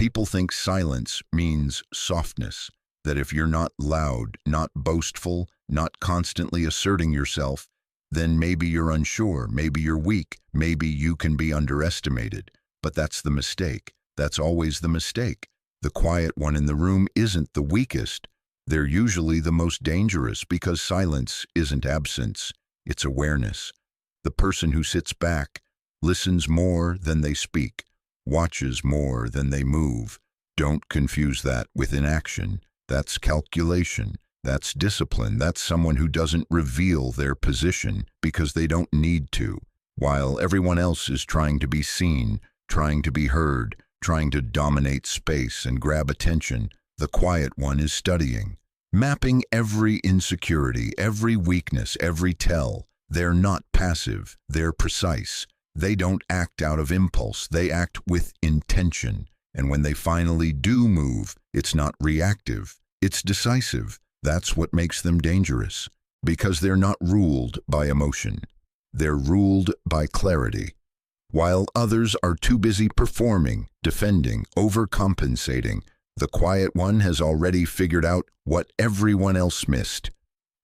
People think silence means softness, that if you're not loud, not boastful, not constantly asserting yourself, then maybe you're unsure, maybe you're weak, maybe you can be underestimated. But that's the mistake. That's always the mistake. The quiet one in the room isn't the weakest. They're usually the most dangerous because silence isn't absence, it's awareness. The person who sits back, listens more than they speak, watches more than they move. Don't confuse that with inaction. That's calculation. That's discipline. That's someone who doesn't reveal their position because they don't need to, while everyone else is trying to be seen, trying to be heard, trying to dominate space and grab attention. The quiet one is studying, mapping every insecurity, every weakness, every tell. They're not passive, they're precise. They don't act out of impulse, they act with intention. And when they finally do move, it's not reactive, it's decisive. That's what makes them dangerous, because they're not ruled by emotion. They're ruled by clarity. While others are too busy performing, defending, overcompensating, the quiet one has already figured out what everyone else missed.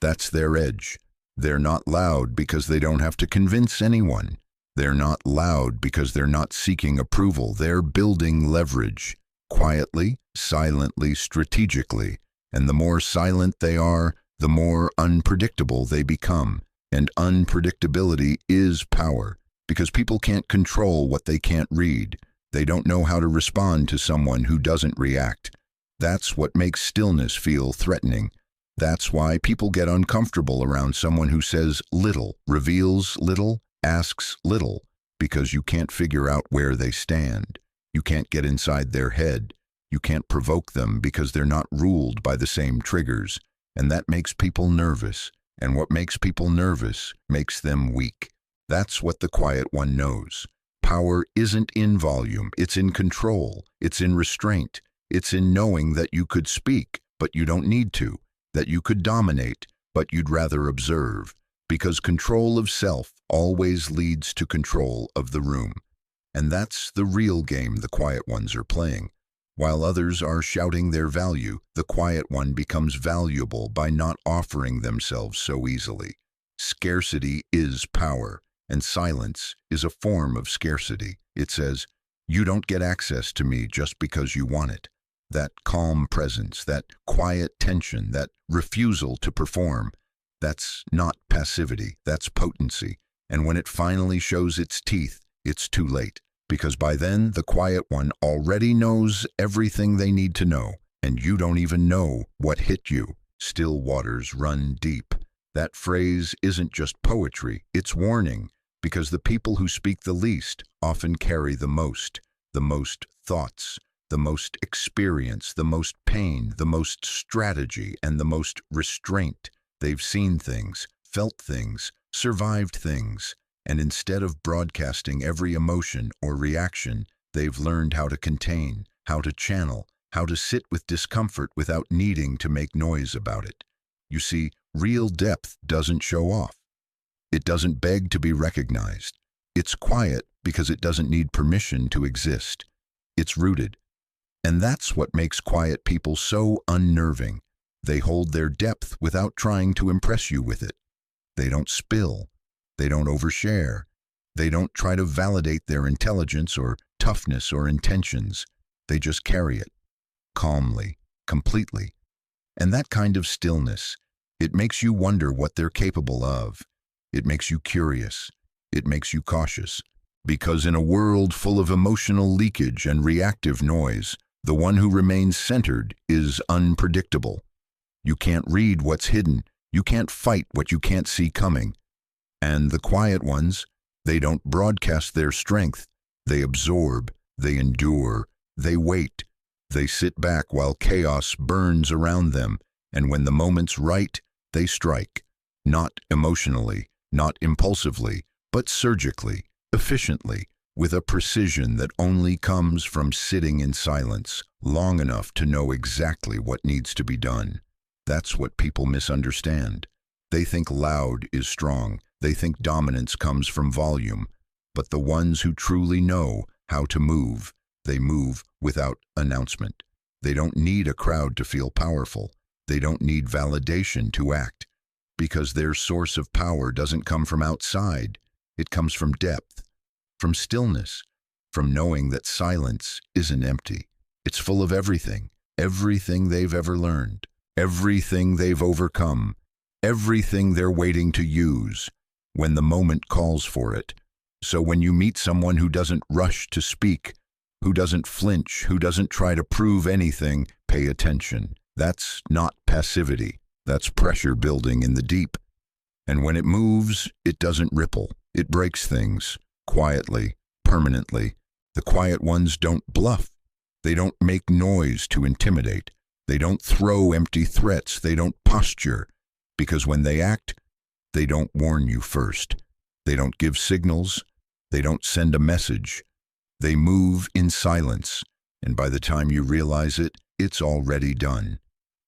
That's their edge. They're not loud because they don't have to convince anyone. They're not loud because they're not seeking approval. They're building leverage, quietly, silently, strategically. And the more silent they are, the more unpredictable they become. And unpredictability is power, because people can't control what they can't read. They don't know how to respond to someone who doesn't react. That's what makes stillness feel threatening. That's why people get uncomfortable around someone who says little, reveals little, asks little, because you can't figure out where they stand. You can't get inside their head. You can't provoke them because they're not ruled by the same triggers. And that makes people nervous. And what makes people nervous makes them weak. That's what the quiet one knows. Power isn't in volume, it's in control, it's in restraint, it's in knowing that you could speak, but you don't need to, that you could dominate, but you'd rather observe, because control of self always leads to control of the room. And that's the real game the quiet ones are playing. While others are shouting their value, the quiet one becomes valuable by not offering themselves so easily. Scarcity is power. And silence is a form of scarcity. It says, you don't get access to me just because you want it. That calm presence, that quiet tension, that refusal to perform, that's not passivity, that's potency. And when it finally shows its teeth, it's too late. Because by then, the quiet one already knows everything they need to know, and you don't even know what hit you. Still waters run deep. That phrase isn't just poetry, it's warning. Because the people who speak the least often carry the most thoughts, the most experience, the most pain, the most strategy, and the most restraint. They've seen things, felt things, survived things, and instead of broadcasting every emotion or reaction, they've learned how to contain, how to channel, how to sit with discomfort without needing to make noise about it. You see, real depth doesn't show off. It doesn't beg to be recognized. It's quiet because it doesn't need permission to exist. It's rooted. And that's what makes quiet people so unnerving. They hold their depth without trying to impress you with it. They don't spill. They don't overshare. They don't try to validate their intelligence or toughness or intentions. They just carry it, calmly, completely. And that kind of stillness, it makes you wonder what they're capable of. It makes you curious. It makes you cautious. Because in a world full of emotional leakage and reactive noise, the one who remains centered is unpredictable. You can't read what's hidden. You can't fight what you can't see coming. And the quiet ones, they don't broadcast their strength. They absorb. They endure. They wait. They sit back while chaos burns around them. And when the moment's right, they strike. Not emotionally. Not impulsively, but surgically, efficiently, with a precision that only comes from sitting in silence long enough to know exactly what needs to be done. That's what people misunderstand. They think loud is strong. They think dominance comes from volume. But the ones who truly know how to move, They move without announcement. They don't need a crowd to feel powerful. They don't need validation to act, because their source of power doesn't come from outside. It comes from depth, from stillness, from knowing that silence isn't empty. It's full of everything, everything they've ever learned, everything they've overcome, everything they're waiting to use when the moment calls for it. So when you meet someone who doesn't rush to speak, who doesn't flinch, who doesn't try to prove anything, pay attention. That's not passivity. That's pressure building in the deep. And when it moves, it doesn't ripple. It breaks things, quietly, permanently. The quiet ones don't bluff. They don't make noise to intimidate. They don't throw empty threats. They don't posture. Because when they act, they don't warn you first. They don't give signals. They don't send a message. They move in silence, and by the time you realize it, it's already done.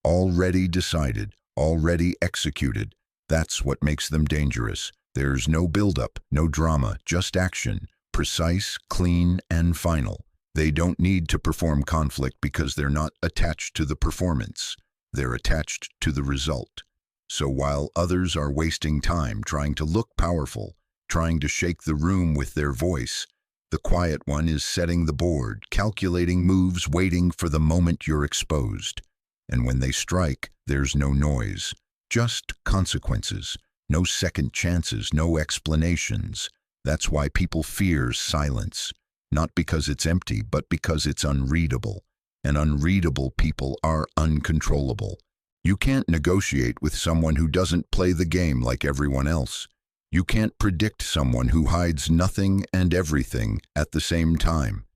Already decided, already executed. That's what makes them dangerous. There's no buildup, no drama, just action. Precise, clean, and final. They don't need to perform conflict because they're not attached to the performance. They're attached to the result. So while others are wasting time trying to look powerful, trying to shake the room with their voice, the quiet one is setting the board, calculating moves, waiting for the moment you're exposed. And when they strike, there's no noise, just consequences, no second chances, no explanations. That's why people fear silence, not because it's empty, but because it's unreadable. And unreadable people are uncontrollable. You can't negotiate with someone who doesn't play the game like everyone else. You can't predict someone who hides nothing and everything at the same time.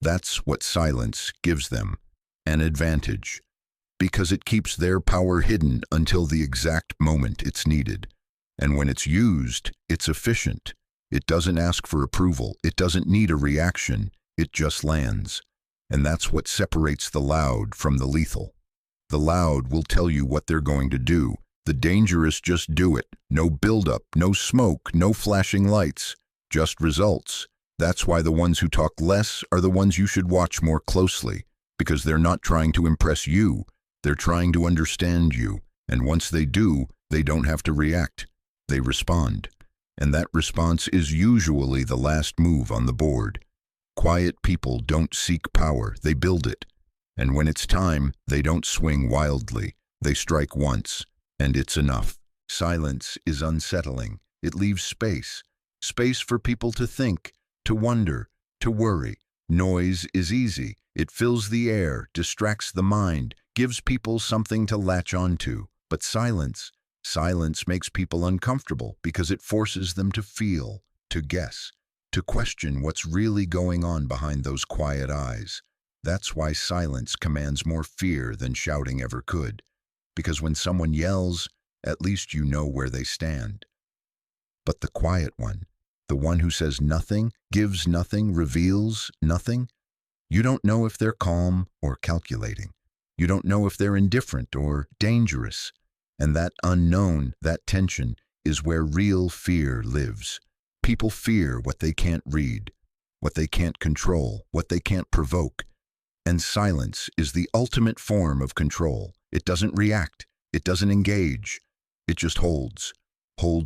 That's what silence gives them, an advantage, because it keeps their power hidden until the exact moment it's needed. And when it's used, it's efficient. It doesn't ask for approval. It doesn't need a reaction. It just lands. And that's what separates the loud from the lethal. The loud will tell you what they're going to do. The dangerous just do it. No buildup, no smoke, no flashing lights, just results. That's why the ones who talk less are the ones you should watch more closely, because they're not trying to impress you. They're trying to understand you. And once they do, they don't have to react. They respond. And that response is usually the last move on the board. Quiet people don't seek power, they build it. And when it's time, they don't swing wildly. They strike once. And it's enough. Silence is unsettling. It leaves space. Space for people to think, to wonder, to worry. Noise is easy. It fills the air, distracts the mind, gives people something to latch onto. But silence makes people uncomfortable because it forces them to feel, to guess, to question what's really going on behind those quiet eyes. That's why silence commands more fear than shouting ever could. Because when someone yells, at least you know where they stand. But the quiet one, the one who says nothing, gives nothing, reveals nothing, you don't know if they're calm or calculating. You don't know if they're indifferent or dangerous. And that unknown, that tension, is where real fear lives. People fear what they can't read, what they can't control, what they can't provoke. And silence is the ultimate form of control. It doesn't react. It doesn't engage. It just holds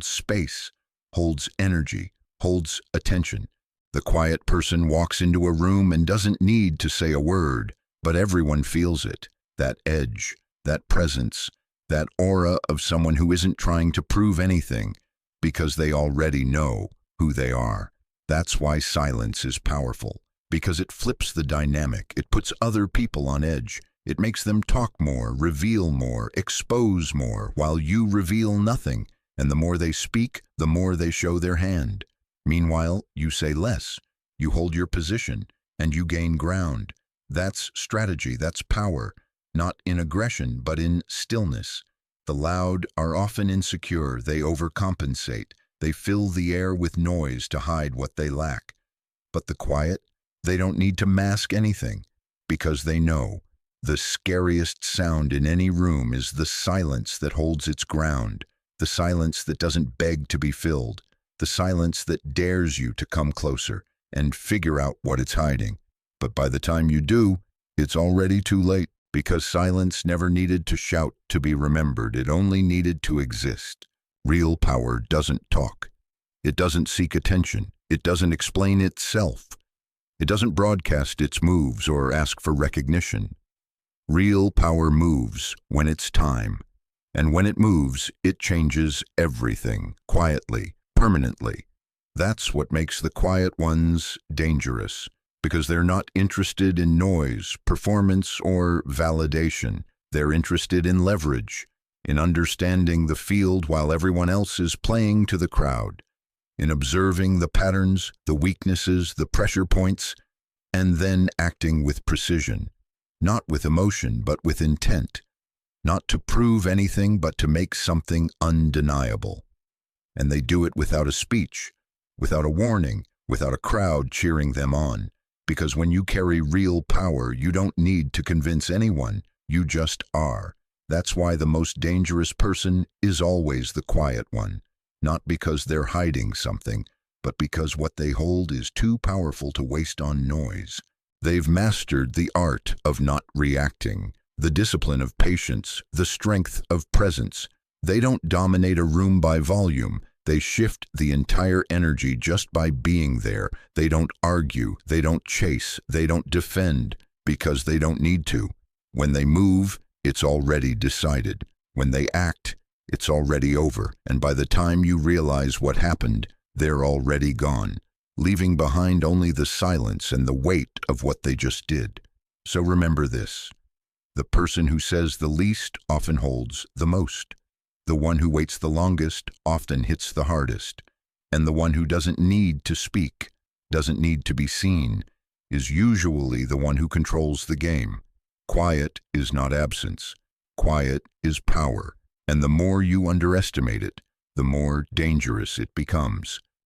space, holds energy, holds attention. The quiet person walks into a room and doesn't need to say a word, but everyone feels it. That edge, that presence, that aura of someone who isn't trying to prove anything because they already know who they are. That's why silence is powerful, because it flips the dynamic. It puts other people on edge. It makes them talk more, reveal more, expose more, while you reveal nothing. And the more they speak, the more they show their hand. Meanwhile, you say less. You hold your position, and you gain ground. That's strategy, that's power, not in aggression, but in stillness. The loud are often insecure. They overcompensate. They fill the air with noise to hide what they lack. But the quiet, they don't need to mask anything, because they know. The scariest sound in any room is the silence that holds its ground, the silence that doesn't beg to be filled, the silence that dares you to come closer and figure out what it's hiding. But by the time you do, it's already too late, because silence never needed to shout to be remembered. It only needed to exist. Real power doesn't talk. It doesn't seek attention. It doesn't explain itself. It doesn't broadcast its moves or ask for recognition. Real power moves when it's time. And when it moves, it changes everything, quietly, permanently. That's what makes the quiet ones dangerous, because they're not interested in noise, performance, or validation. They're interested in leverage, in understanding the field while everyone else is playing to the crowd, in observing the patterns, the weaknesses, the pressure points, and then acting with precision, not with emotion, but with intent, not to prove anything, but to make something undeniable. And they do it without a speech, without a warning, without a crowd cheering them on. Because when you carry real power, you don't need to convince anyone, you just are. That's why the most dangerous person is always the quiet one, not because they're hiding something, but because what they hold is too powerful to waste on noise. They've mastered the art of not reacting, the discipline of patience, the strength of presence. They don't dominate a room by volume. They shift the entire energy just by being there. They don't argue, they don't chase, they don't defend, because they don't need to. When they move, it's already decided. When they act, it's already over. And by the time you realize what happened, they're already gone, leaving behind only the silence and the weight of what they just did. So remember this: the person who says the least often holds the most. The one who waits the longest often hits the hardest. And the one who doesn't need to speak, doesn't need to be seen, is usually the one who controls the game. Quiet is not absence. Quiet is power. And the more you underestimate it, the more dangerous it becomes.